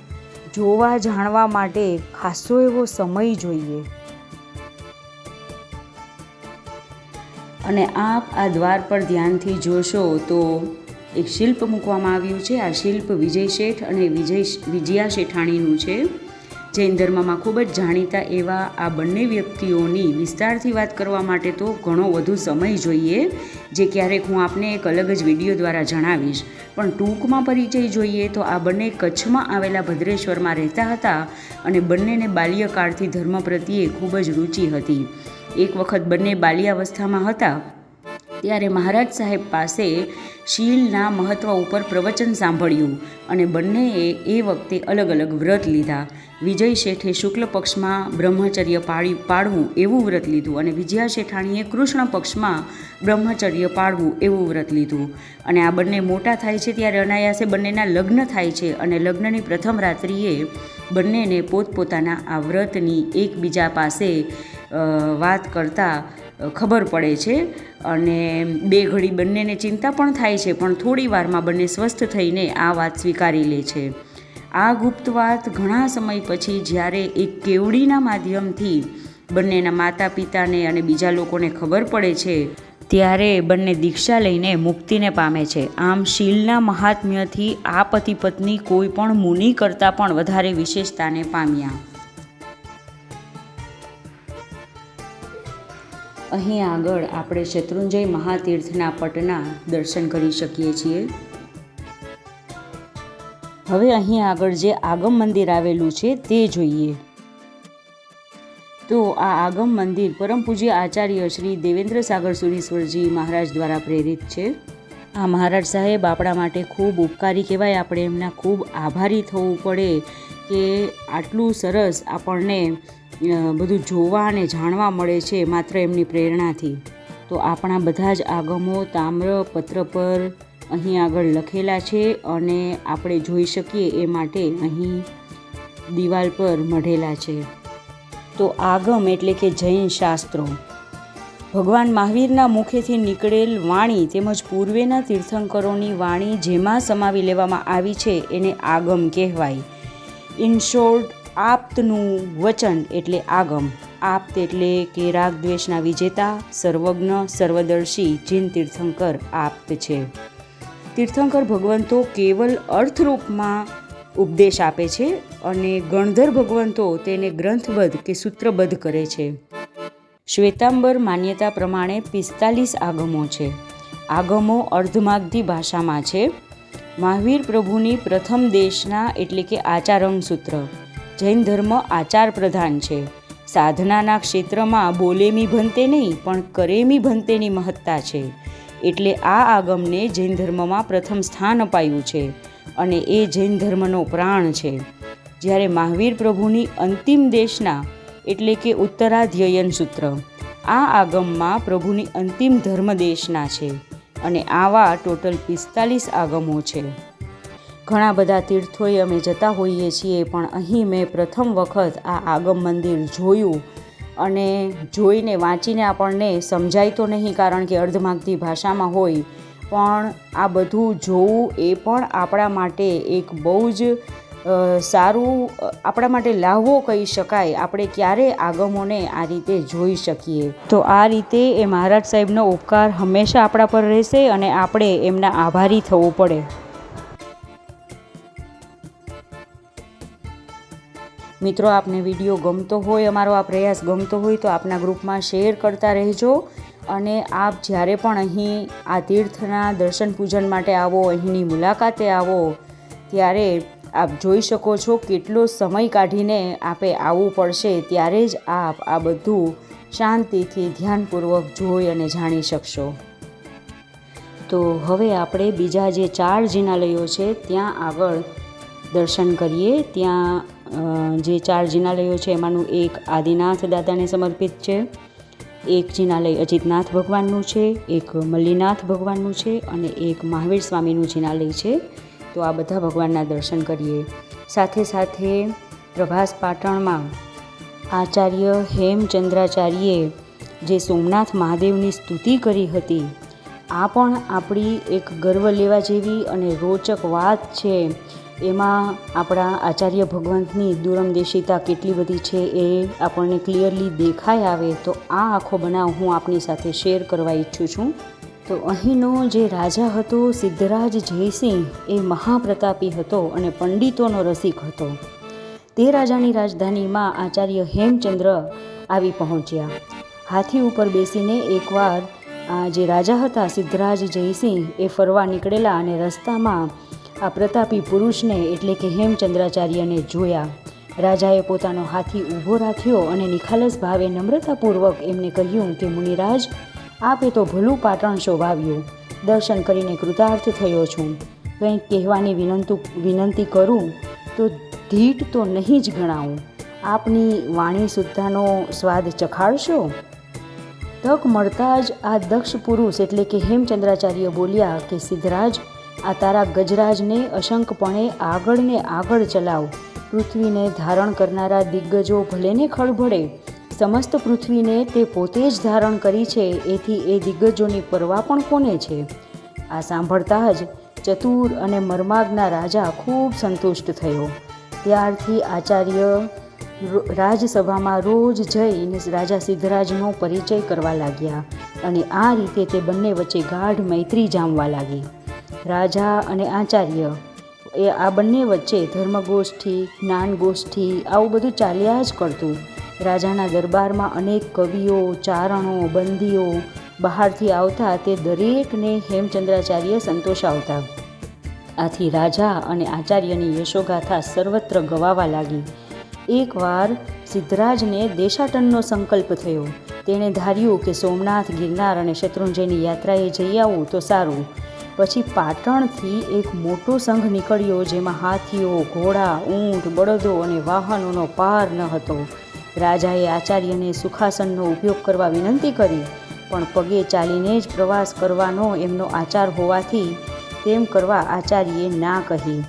જોવા જાણવા માટે ખાસો એવો સમય જોઈએ. અને આપ આ દ્વાર પર ધ્યાનથી જોશો તો એક શિલ્પ મૂકવામાં આવ્યું છે. આ શિલ્પ વિજય શેઠ અને વિજયા શેઠાણીનું છે. જૈન ધર્મમાં ખૂબ જ જાણીતા એવા આ બંને વ્યક્તિઓની વિસ્તારથી વાત કરવા માટે તો ઘણો વધુ સમય જોઈએ, જે ક્યારેક હું આપને એક અલગ જ વિડીયો દ્વારા જણાવીશ. પણ ટૂંકમાં પરિચય જોઈએ તો આ બંને કચ્છમાં આવેલા ભદ્રેશ્વરમાં રહેતા હતા અને બંનેને બાલ્યકાળથી ધર્મ પ્રત્યે ખૂબ જ રુચિ હતી. એક વખત બંને બાલ્યાવસ્થામાં હતા ત્યારે મહારાજ સાહેબ પાસે શીલના મહત્ત્વ ઉપર પ્રવચન સાંભળ્યું અને બંનેએ એ વખતે અલગ અલગ વ્રત લીધા. વિજય શેઠે શુક્લ પક્ષમાં બ્રહ્મચર્ય પાળવું એવું વ્રત લીધું અને વિજયા શેઠાણીએ કૃષ્ણ પક્ષમાં બ્રહ્મચર્ય પાળવું એવું વ્રત લીધું. અને આ બંને મોટા થાય છે ત્યારે અનાયાસે બંનેના લગ્ન થાય છે અને લગ્નની પ્રથમ રાત્રિએ બંનેને પોતપોતાના આ વ્રતની એકબીજા પાસે વાત કરતાં ખબર પડે છે અને બે ઘડી બંનેને ચિંતા પણ થાય છે, પણ થોડી વારમાં બંને સ્વસ્થ થઈને આ વાત સ્વીકારી લે છે. આ ગુપ્ત વાત ઘણા સમય પછી જ્યારે એક કેવડીના માધ્યમથી બંનેના માતા પિતાને અને બીજા લોકોને ખબર પડે છે ત્યારે બંને દીક્ષા લઈને મુક્તિને પામે છે. આમ શીલના મહાત્મ્યથી આ પતિ પત્ની કોઈ પણ મુનિ કરતાં પણ વધારે વિશેષતાને પામ્યા. અહીં આગળ આપણે શત્રુંજય મહાતીર્થના પટના દર્શન કરી શકીએ છીએ. હવે અહીં આગળ જે આગમ મંદિર આવેલું છે તે જોઈએ. તો આ આગમ મંદિર પરમ પૂજ્ય આચાર્ય શ્રી દેવેન્દ્ર સાગર સુરીશ્વરજી મહારાજ દ્વારા પ્રેરિત છે. આ મહારાજ સાહેબ આપણા માટે ખૂબ ઉપકારી કહેવાય. આપણે એમના ખૂબ આભારી થવું પડે કે આટલું સરસ આપણને બધું જોવા અને જાણવા મળે છે માત્ર એમની પ્રેરણાથી. તો આપણા બધા જ આગમો તામ્રપત્ર પર અહીં આગળ લખેલા છે અને આપણે જોઈ શકીએ એ માટે અહીં દિવાલ પર મઢેલા છે. તો આગમ એટલે કે જૈન શાસ્ત્રો, ભગવાન મહાવીરના મુખેથી નીકળેલ વાણી તેમજ પૂર્વેના તીર્થંકરોની વાણી જેમાં સમાવી લેવામાં આવી છે એને આગમ કહેવાય. ઇન શોર્ટ, આપ્તનું વચન એટલે આગમ. આપ્ત એટલે કે રાગ દ્વેષના વિજેતા, સર્વજ્ઞ, સર્વદર્શી જૈન તીર્થંકર આપ્ત છે. તીર્થંકર ભગવંતો કેવલ અર્થરૂપમાં ઉપદેશ આપે છે અને ગણધર ભગવંતો તેને ગ્રંથબદ્ધ કે સૂત્રબદ્ધ કરે છે. શ્વેતાંબર માન્યતા પ્રમાણે 45 આગમો છે. આગમો અર્ધમાગધી ભાષામાં છે. મહાવીર પ્રભુની પ્રથમ દેશના એટલે કે આચારંગ સૂત્ર. જૈન ધર્મ આચાર પ્રધાન છે. સાધનાના ક્ષેત્રમાં બોલેમી ભંતે નહીં પણ કરેમી ભંતેની મહત્તા છે. એટલે આ આગમને જૈન ધર્મમાં પ્રથમ સ્થાન અપાયું છે અને એ જૈન ધર્મનો પ્રાણ છે. જ્યારે મહાવીર પ્રભુની અંતિમ દેશના એટલે કે ઉત્તરાધ્યયન સૂત્ર. આ આગમમાં પ્રભુની અંતિમ ધર્મ દેશના છે અને આવા ટોટલ 45 આગમો છે. ઘણા બધા તીર્થોએ અમે જતા હોઈએ છીએ પણ અહીં મેં પ્રથમ વખત આ આગમ મંદિર જોયું અને જોઈને વાંચીને આપણને સમજાય તો નહીં કારણ કે અર્ધમાગધી ભાષામાં હોય, પણ આ બધું જોવું એ પણ આપણા માટે એક બહુ જ સારું આપણા માટે લાહવો કહી શકાય. આપણે ક્યારે આગમોને આ રીતે જોઈ શકીએ. તો આ રીતે એ મહારાજ સાહેબનો ઉપકાર હંમેશા આપણા પર રહેશે અને આપણે એમના આભારી થવું પડે. મિત્રો, આપને વિડીયો ગમતો હોય, અમારો આ પ્રયાસ ગમતો હોય તો આપના ગ્રુપમાં શેર કરતા રહેજો. અને આપ જ્યારે પણ અહીં આ તીર્થના દર્શન પૂજન માટે આવો, અહીંની મુલાકાતે આવો, ત્યારે આપ જોઈ શકો છો કેટલો સમય કાઢીને આપે આવવું પડશે. ત્યારે જ આપ આ બધું શાંતિથી ધ્યાનપૂર્વક જોઈ અને જાણી શકશો. તો હવે આપણે બીજા જે 4 જિનાલયો છે ત્યાં આગળ દર્શન કરીએ. ત્યાં જે 4 જિનાલયો છે એમાંનું એક આદિનાથ દાદાને સમર્પિત છે, એક જિનાલય અજીતનાથ ભગવાનનું છે, એક મલ્લીનાથ ભગવાનનું છે અને એક મહાવીર સ્વામીનું જિનાલય છે. તો આ બધા ભગવાનના દર્શન કરીએ. સાથે સાથે પ્રભાસ પાટણમાં આચાર્ય હેમચંદ્રાચાર્યે જે સોમનાથ મહાદેવની સ્તુતિ કરી હતી, આ પણ આપણી એક ગર્વ લેવા જેવી અને રોચક વાત છે. એમાં આપણા આચાર્ય ભગવંતની દૂરંદેશિતા કેટલી બધી છે એ આપણને ક્લિયરલી દેખાઈ આવે. તો આ આખો બનાવ હું આપની સાથે શેર કરવા ઈચ્છું છું. તો અહીંનો જે રાજા હતો સિદ્ધરાજ જયસિંહ, એ મહાપ્રતાપી હતો અને પંડિતોનો રસિક હતો. તે રાજાની રાજધાનીમાં આચાર્ય હેમચંદ્ર આવી પહોંચ્યા. હાથી ઉપર બેસીને એકવાર જે રાજા હતા સિદ્ધરાજ જયસિંહ એ ફરવા નીકળેલા અને રસ્તામાં આ પ્રતાપી પુરુષને એટલે કે હેમચંદ્રાચાર્યને જોયા. રાજાએ પોતાનો હાથી ઊભો રાખ્યો અને નિખાલસ ભાવે નમ્રતાપૂર્વક એમને કહ્યું કે મુનિરાજ, આપે તો ભલું પાટણ શોભાવ્યું. દર્શન કરીને કૃતાર્થ થયો છું. કંઈક કહેવાની વિનંતી કરું તો ધીટ તો નહીં જ ગણાવું. આપની વાણી શુદ્ધાનો સ્વાદ ચખાડશો? તક મળતા જ આ દક્ષ પુરુષ એટલે કે હેમચંદ્રાચાર્ય બોલ્યા કે સિદ્ધરાજ, આ તારા ગજરાજને અશંકપણે આગળ ને આગળ ચલાવ. પૃથ્વીને ધારણ કરનારા દિગ્ગજો ભલેને ખળભળે, સમસ્ત પૃથ્વીને તે પોતે જ ધારણ કરી છે, એથી એ દિગ્ગજોની પરવા પણ કોને છે? આ સાંભળતા જ ચતુર અને મર્માગના રાજા ખૂબ સંતુષ્ટ થયો. ત્યારથી આચાર્ય રાજસભામાં રોજ જઈને રાજા સિદ્ધરાજનો પરિચય કરવા લાગ્યા અને આ રીતે તે બંને વચ્ચે ગાઢ મૈત્રી જામવા લાગી. રાજા અને આચાર્ય એ આ બંને વચ્ચે ધર્મગોષ્ઠી, જ્ઞાનગોષ્ઠી આવું બધું ચાલ્યા જ કરતું. રાજાના દરબારમાં અનેક કવિઓ, ચારણો, બંદીઓ બહારથી આવતા. તે દરેકને હેમચંદ્રાચાર્ય સંતોષાવતા. આથી રાજા અને આચાર્યની યશોગાથા સર્વત્ર ગવાવા લાગી. એકવાર સિદ્ધરાજને દેશાટનનો સંકલ્પ થયો. તેણે ધાર્યું કે સોમનાથ, ગિરનાર અને શત્રુંજયની યાત્રાએ જઈ આવું તો સારું. પછી પાટણથી એક મોટો સંઘ નીકળ્યો, જેમાં હાથીઓ, ઘોડા, ઊંટ, બળદો અને વાહનોનો પાર ન હતો. રાજાએ આચાર્યને સુખાસનનો ઉપયોગ કરવા વિનંતી કરી, પણ પગે ચાલીને જ પ્રવાસ કરવાનો એમનો આચાર હોવાથી તેમ કરવા આચાર્યે ના કહી.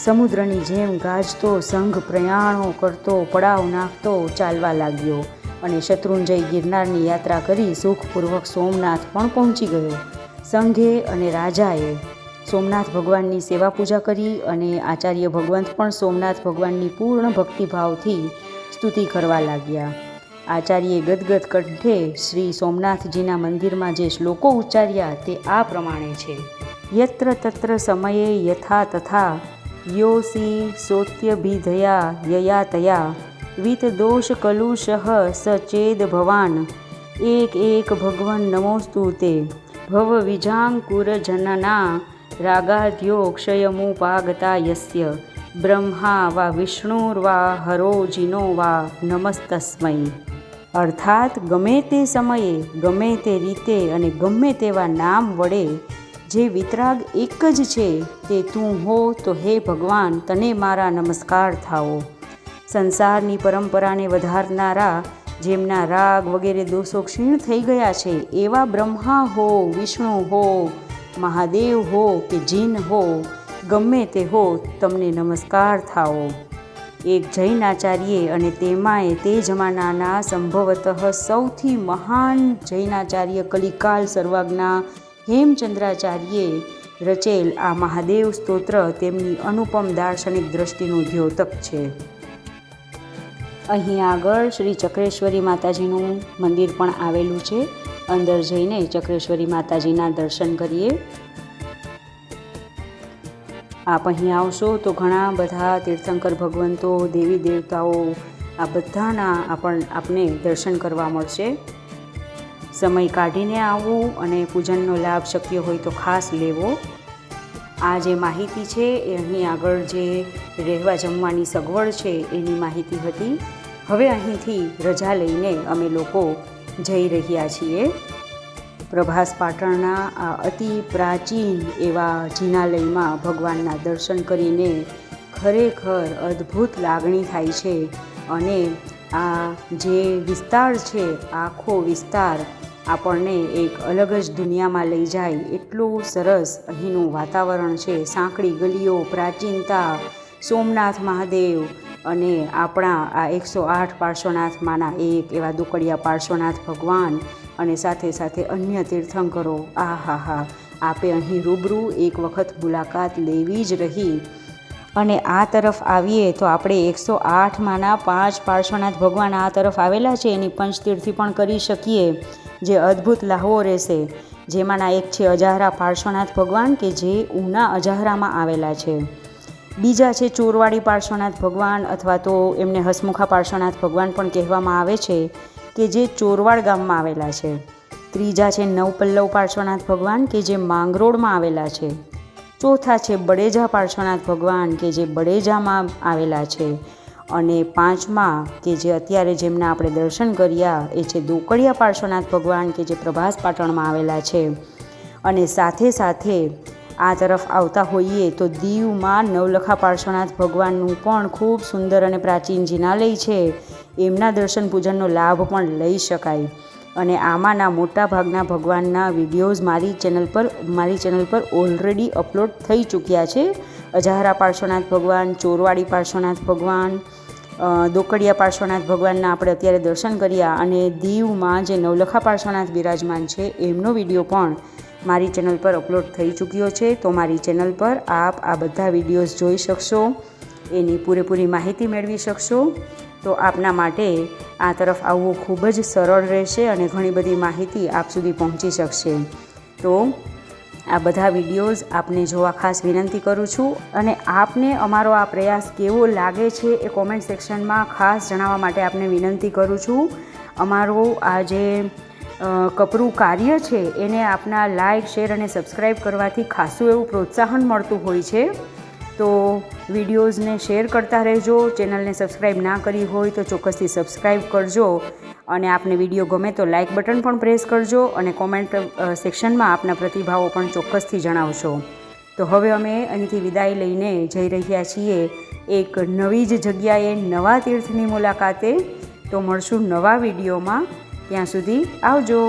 સમુદ્રની જેમ ગાજતો સંઘ પ્રયાણો કરતો, પડાવ નાખતો ચાલવા લાગ્યો અને શત્રુંજય ગિરનારની યાત્રા કરી સુખપૂર્વક સોમનાથ પણ પહોંચી ગયો. સંઘે અને રાજાએ સોમનાથ ભગવાનની સેવા પૂજા કરી અને આચાર્ય ભગવંત પણ સોમનાથ ભગવાનની પૂર્ણ ભક્તિભાવથી સ્તુતિ કરવા લાગ્યા. આચાર્યે ગદગદ કંઠે શ્રી સોમનાથજીના મંદિરમાં જે શ્લોકો ઉચ્ચાર્યા તે આ પ્રમાણે છે. યત્ર તત્ર સમયે યથા તથા યોસી સોત્યભિધયા યયા તયા વિતદોષ કલુષઃ સચેદ ભવાન એક એક ભગવન નમોસ્તુ તે ભવ વિજાંકુરજનના રાગાદ્યો ક્ષયમુપાગતા યસ્ય બ્રહ્મા વા વિષ્ણુર્વા હરો જીનો વા નમસ્તસ્મૈ. અર્થાત ગમે તે સમયે, ગમે તે રીતે અને ગમે તેવા નામ વડે જે વિતરાગ એક જ છે તે તું હો, તો હે ભગવાન તને મારા નમસ્કાર થાઓ. સંસારની પરંપરાને વધારનારા, જેમના રાગ વગેરે દોષો ક્ષીણ થઈ ગયા છે એવા બ્રહ્મા હો, વિષ્ણુ હો, મહાદેવ હો કે જીન હો, ગમે તે હો, તમને નમસ્કાર થાઓ. એક જૈન આચાર્યે, અને તેમાંય તે જમાનાના સંભવતઃ સૌથી મહાન જૈનાચાર્ય કલિકાલ સર્વજ્ઞા હેમચંદ્રાચાર્યે રચેલ આ મહાદેવ સ્તોત્ર તેમની અનુપમ દાર્શનિક દ્રષ્ટિનું દ્યોતક છે. અહીં આગળ શ્રી ચક્રેશ્વરી માતાજીનું મંદિર પણ આવેલું છે. અંદર જઈને ચક્રેશ્વરી માતાજીના દર્શન કરીએ. આપ અહીં આવશો તો ઘણા બધા તીર્થંકર ભગવંતો, દેવી દેવતાઓ, આ બધાના આપને દર્શન કરવા મળશે. સમય કાઢીને આવવું અને પૂજનનો લાભ શક્ય હોય તો ખાસ લેવો. આ જે માહિતી છે એ અહીં આગળ જે રહેવા જમવાની સગવડ છે એની માહિતી હતી. હવે અહીંથી રજા લઈને અમે લોકો જઈ રહ્યા છીએ. પ્રભાસ પાટણના આ અતિ પ્રાચીન એવા જિનાલયમાં ભગવાનના દર્શન કરીને ખરેખર અદ્ભુત લાગણી થાય છે. અને આ જે વિસ્તાર છે, આખો વિસ્તાર આપણને એક અલગ જ દુનિયામાં લઈ જાય એટલું સરસ અહીંનું વાતાવરણ છે. સાંકડી ગલીઓ, પ્રાચીનતા, સોમનાથ મહાદેવ અને આપણા આ 108 પાર્શ્વનાથમાંના એક એવા દુકડિયા પાર્શ્વનાથ ભગવાન, અને સાથે સાથે અન્ય તીર્થંકરો. આહાહા, આપે અહીં રૂબરૂ એક વખત મુલાકાત લેવી જ રહી. અને આ તરફ આવીએ તો આપણે 108માંના 5 પાર્શ્વનાથ ભગવાન આ તરફ આવેલા છે એની પંચતીર્થી પણ કરી શકીએ, જે અદ્ભુત લાહવો રહેશે. જેમાંના એક છે અજાહરા પાર્શ્વનાથ ભગવાન કે જે ઉના અજાહરામાં આવેલા છે. બીજા છે ચોરવાડી પાર્શ્વનાથ ભગવાન, અથવા તો એમને હસમુખા પાર્શ્વનાથ ભગવાન પણ કહેવામાં આવે છે, કે જે ચોરવાડ ગામમાં આવેલા છે. ત્રીજા છે નવપલ્લવ પાર્શ્વનાથ ભગવાન કે જે માંગરોળમાં આવેલા છે. ચોથા છે બડેજા પાર્શ્વનાથ ભગવાન કે જે બડેજામાં આવેલા છે. અને પાંચમા કે જે અત્યારે જેમના આપણે દર્શન કર્યા એ છે દોકડિયા પાર્શ્વનાથ ભગવાન કે જે પ્રભાસ પાટણમાં આવેલા છે. અને સાથે સાથે આ તરફ આવતા હોઈએ તો દીવમાં નવલખા પાર્શ્વનાથ ભગવાનનું પણ ખૂબ સુંદર અને પ્રાચીન જિનાલય છે. એમના દર્શન પૂજનનો લાભ પણ લઈ શકાય. અને આમાંના મોટા ભાગના ભગવાનના વિડીયોઝ મારી ચેનલ પર ઓલરેડી અપલોડ થઈ ચૂક્યા છે. અજાહરા પાર્શ્વનાથ ભગવાન, ચોરવાડી પાર્શ્વનાથ ભગવાન, દોકડિયા પાર્શ્વનાથ ભગવાનના આપણે અત્યારે દર્શન કર્યા, અને દીવમાં જે નવલખા પાર્શ્વનાથ બિરાજમાન છે એમનો વિડીયો પણ મારી ચેનલ પર અપલોડ થઈ ચૂક્યો છે. તો મારી ચેનલ પર આપ આ બધા વિડીયોઝ જોઈ શકશો, એની પૂરેપૂરી માહિતી મેળવી શકશો. તો આપના માટે આ તરફ આવવું ખૂબ જ સરળ રહેશે અને ઘણી બધી માહિતી આપ સુધી પહોંચી શકશે. તો આ બધા વિડીયોઝ આપને જોવા ખાસ વિનંતી કરું છું. અને આપને અમારો આ પ્રયાસ કેવો લાગે છે એ કોમેન્ટ સેક્શનમાં ખાસ જણાવવા માટે આપને વિનંતી કરું છું. અમારો આ જે કપરું કાર્ય છે એને આપના લાઇક, શેર અને સબસ્ક્રાઈબ કરવાથી ખાસું એવું પ્રોત્સાહન મળતું હોય છે. તો વિડીયોઝને શેર કરતા રહેજો. ચેનલને સબસ્ક્રાઈબ ના કરી હોય તો ચોક્કસથી સબસ્ક્રાઈબ કરજો. અને આપને વિડીયો ગમે તો લાઇક બટન પણ પ્રેસ કરજો. અને કોમેન્ટ સેક્શનમાં આપના પ્રતિભાવો પણ ચોક્કસથી જણાવશો. તો હવે અમે અહીંથી વિદાય લઈને જઈ રહ્યા છીએ એક નવી જ જગ્યાએ, નવા તીર્થની મુલાકાતે. તો મળશું નવા વિડીયોમાં. ત્યાં સુધી આવજો.